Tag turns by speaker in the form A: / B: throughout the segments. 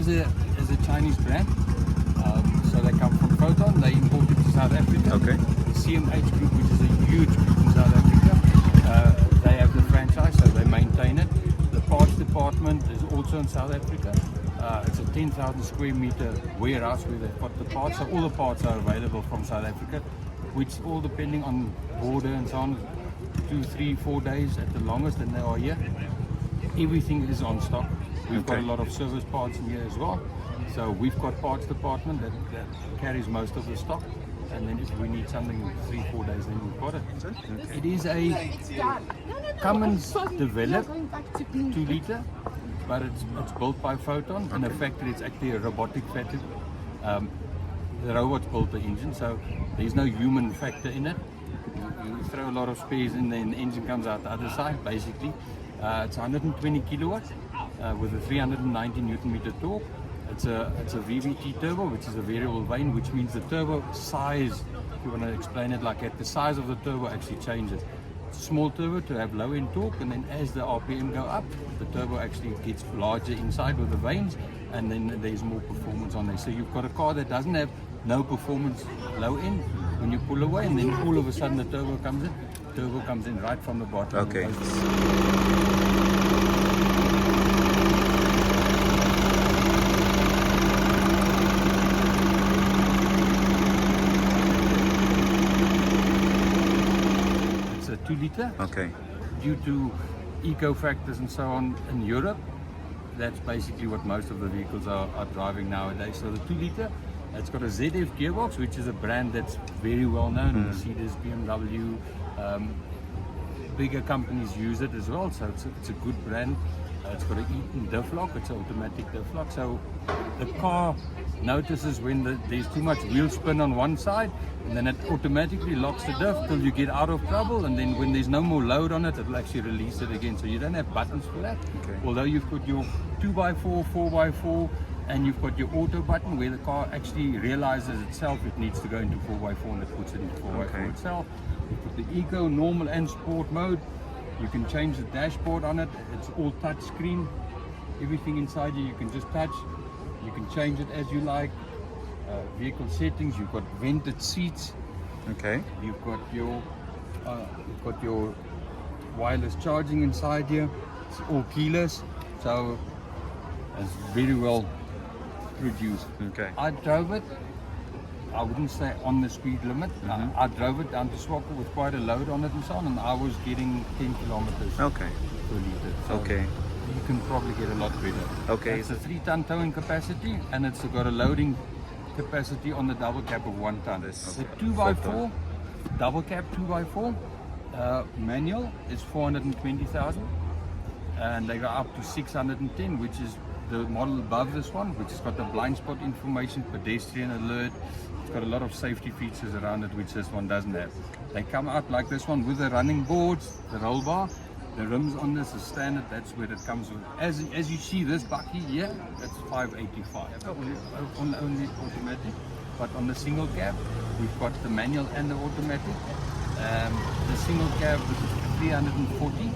A: is a Chinese brand. So they come from Foton. They imported to South Africa.
B: Okay.
A: The CMH group, which is a huge group in South Africa, they have the franchise, so they maintain it. The parts department is also in South Africa. It's a 10,000 square meter warehouse where they've got the parts. So all the parts are available from South Africa, which all depending on border and so on, 2, 3, 4 days at the longest, and they are here. Everything is on stock. We've got a lot of service parts in here as well. So we've got parts department that carries most of the stock. And then if we need something in 3, 4 days, then we've got it. Okay. It is a Cummins developed 2 litre, but it's built by Foton. In the factory, it's actually a robotic factory. The robots built the engine, so there's no human factor in it. You throw a lot of spares in there and the engine comes out the other side, basically. It's 120 kilowatts with a 390 Newton meter torque. It's a VVT turbo, which is a variable vane, which means the turbo size, if you want to explain it like that, the size of the turbo actually changes. It's a small turbo to have low end torque, and then as the RPM go up, the turbo actually gets larger inside with the vanes, and then there's more performance on there. So you've got a car that doesn't have no performance low end when you pull away, and then all of a sudden the turbo comes in. The turbo comes in right from the bottom.
B: Okay.
A: It's a 2 litre.
B: Okay.
A: Due to eco factors and so on in Europe, that's basically what most of the vehicles are driving nowadays. So the 2 litre, it's got a ZF gearbox, which is a brand that's very well known. Mercedes, BMW, bigger companies use it as well. So it's a good brand. It's got an Eaton diff lock. It's an automatic diff lock. So the car notices when there's too much wheel spin on one side, and then it automatically locks the diff till you get out of trouble, and then when there's no more load on it, it'll actually release it again. So you don't have buttons for that.
B: Okay.
A: Although you've got your 2x4, 4x4, and you've got your auto button where the car actually realizes itself it needs to go into 4x4 and it puts it into 4x4 itself. You've got the eco, normal and sport mode. You can change the dashboard on it. It's all touch screen. Everything inside you can just touch. You can change it as you like. Vehicle settings, you've got vented seats.
B: Okay.
A: You've got your wireless charging inside here. It's all keyless, so it's very well produced.
B: Okay.
A: I drove it. I wouldn't say on the speed limit. I drove it down to Swaco with quite a load on it and so on, and I was getting 10 kilometers per
B: Okay.
A: litre. So
B: Okay.
A: you can probably get a lot better.
B: Okay.
A: It's a 3-ton towing capacity, and it's got a loading capacity on the double cab of 1 ton. The 2x4, double cab 2x4, manual is 420,000, and they go up to 610, which is the model above this one, which has got the blind spot information, pedestrian alert. It's got a lot of safety features around it, which this one doesn't have. They come out like this one with the running boards, the roll bar. The rims on this is standard. That's where it comes with. As you see this Bakkie here, that's 585. Only automatic, but on the single cab, we've got the manual and the automatic. The single cab is 340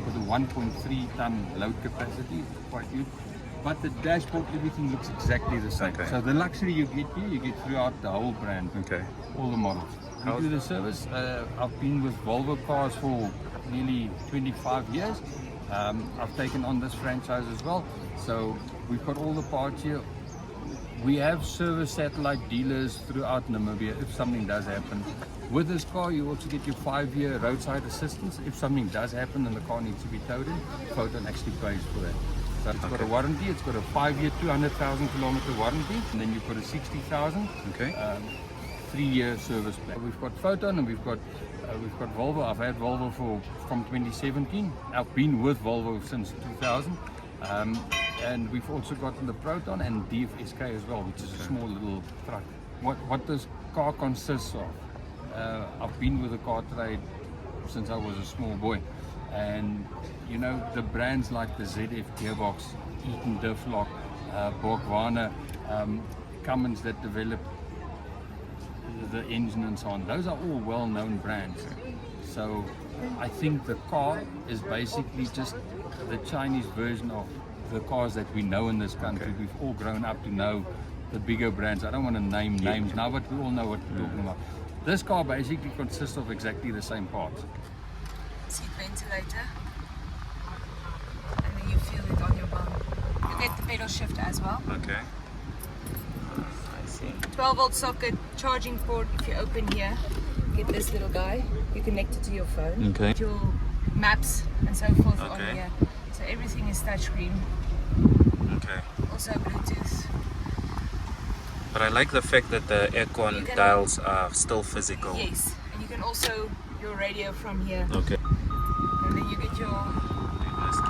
A: with a 1.3 ton load capacity, quite huge. But the dashboard, everything looks exactly the same.
B: Okay.
A: So the luxury you get here, you get throughout the whole brand.
B: Okay.
A: All the models. We do the service. I've been with Volvo cars for nearly 25 years. I've taken on this franchise as well. So we've got all the parts here. We have service satellite dealers throughout Namibia if something does happen. With this car, you also get your 5-year roadside assistance. If something does happen and the car needs to be towed in, Foton actually pays for that. So it's got a warranty. It's got a 5-year, 200,000 kilometer warranty, and then you've got a 60,000.
B: Okay.
A: 3-year service plan. We've got Foton and we've got Volvo. I've had Volvo from 2017. I've been with Volvo since 2000. And we've also gotten the Proton and DFSK as well, which is a small little truck. What this car consists of, I've been with the car trade since I was a small boy, and you know the brands like the ZF gearbox, Eaton diff lock, Borgwana, Cummins that develop the engine and so on. Those are all well-known brands. So I think the car is basically just the Chinese version of the cars that we know in this country. We've all grown up to know the bigger brands. I don't want to name names now, but we all know what we're talking about. This car basically consists of exactly the same parts.
B: Seat ventilator, and then you feel it on your bum. You get the pedal shift as well.
C: Okay. I see.
B: 12-volt socket, charging port. If you open here, you get this little guy. You connect it to your phone.
C: Okay.
B: Your maps and so forth on
C: Okay.
B: here. So everything is touchscreen.
C: Okay.
B: Also Bluetooth.
C: But I like the fact that the aircon dials are still physical.
B: Yes, and you can also your radio from here.
C: Okay.
B: And then you get your
C: Okay.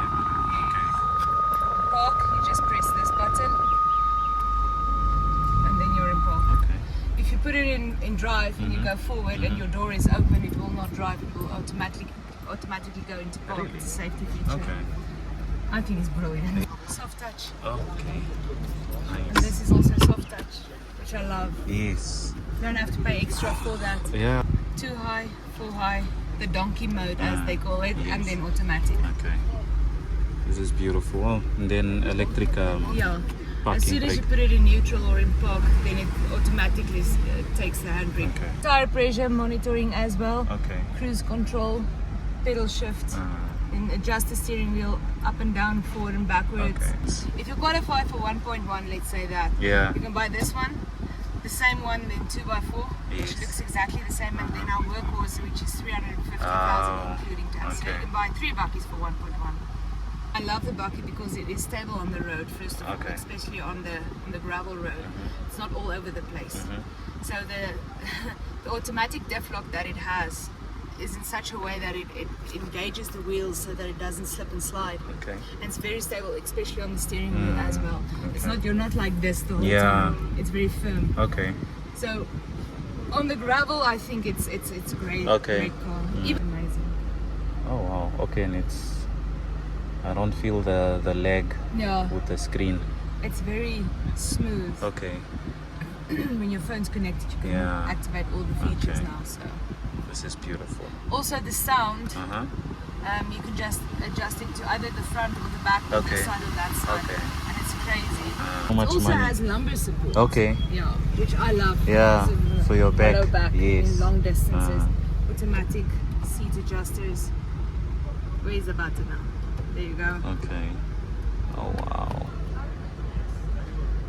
B: park. You just press this button, and then you're in park.
C: Okay.
B: If you put it in drive and you go forward and your door is open, it will not drive. It will automatically go into park.
C: Really?
B: It's a safety feature.
C: Okay.
B: I think it's brilliant. Soft touch.
C: Okay.
B: And
C: Nice.
B: this is also soft touch, which I love.
C: Yes.
B: You don't have to pay extra for that.
C: Yeah.
B: Too high, full high, the donkey mode as they call it, and then automatic.
C: Okay. This is beautiful. Oh, and then electric
B: Yeah.
C: parking
B: As soon as you
C: brake.
B: put it in neutral or in park, then it automatically takes the handbrake.
C: Okay.
B: Tire pressure monitoring as well.
C: Okay.
B: Cruise control, pedal shift, and adjust the steering wheel up and down, forward and backwards.
C: Okay.
B: If you qualify for 1.1, let's say that,
C: Yeah.
B: you can buy this one, the same one, then 2x4, which
C: Yes.
B: looks exactly the same, and then our workhorse, which is 350,000
C: Oh,
B: including tax. So
C: okay.
B: you can buy 3 Bakkies for 1.1. I love the Bakkie because it is stable on the road, first of all,
C: Okay.
B: especially on the gravel road. It's not all over the place. So the the automatic diff lock that it has is in such a way that it engages the wheels so that it doesn't slip and slide.
C: Okay.
B: And it's very stable, especially on the steering wheel as well. It's not, you're not like this the whole
C: Yeah.
B: time. It's very firm.
C: Okay.
B: So on the gravel, I think it's great.
C: Okay.
B: Great car. Even amazing.
C: Oh wow. Okay, and I don't feel the lag
B: Yeah,
C: with the screen.
B: it's very smooth.
C: Okay.
B: When your phone's connected, you can
C: Yeah.
B: activate all the features
C: Okay.
B: now. So
C: This is beautiful.
B: also the sound,
C: Uh-huh.
B: you can just adjust it to either the front or the back, or
C: Okay.
B: this side or that side,
C: Okay.
B: and it's crazy.
C: How much
B: It also
C: money?
B: has lumbar support.
C: Okay.
B: Yeah, which I love.
C: Yeah,
B: because of
C: for your back.
B: low back
C: Yes.
B: in long distances.
C: Ah.
B: Automatic seat adjusters. Where's the button now? There you go.
C: Okay. Oh wow.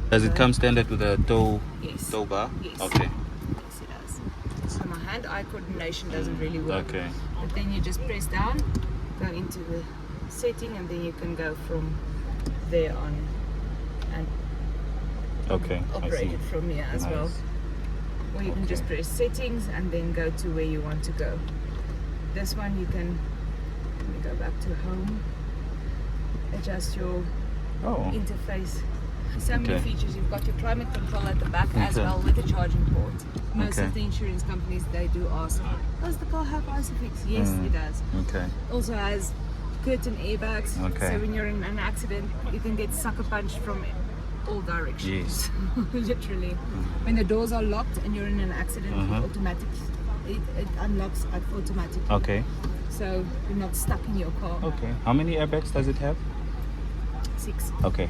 C: Does it come standard with a tow
B: Yes.
C: bar?
B: Yes.
C: Okay.
B: Yes, it does. So my hand-eye coordination doesn't really work.
C: Okay.
B: But then you just press down, go into the setting, and then you can go from there on and
C: Okay. I
B: operate
C: see.
B: it from here as well.
C: Nice.
B: Or you can just
C: Okay.
B: press settings and then go to where you want to go. This one you can, let me go back to home, adjust your
C: Oh.
B: interface. So many
C: Okay.
B: features. You've got your climate control at the back as
C: Okay.
B: well with the charging port. Most
C: Okay.
B: of the insurance companies, they do ask, does the car have ISOFIX? Yes, it does.
C: Okay.
B: Also has curtain airbags.
C: Okay.
B: So when you're in an accident, you can get sucker punched from all directions. Literally. When the doors are locked and you're in an accident, it unlocks automatically.
C: Okay.
B: So you're not stuck in your car.
C: Okay. How many airbags does it have?
B: 6.
C: Okay.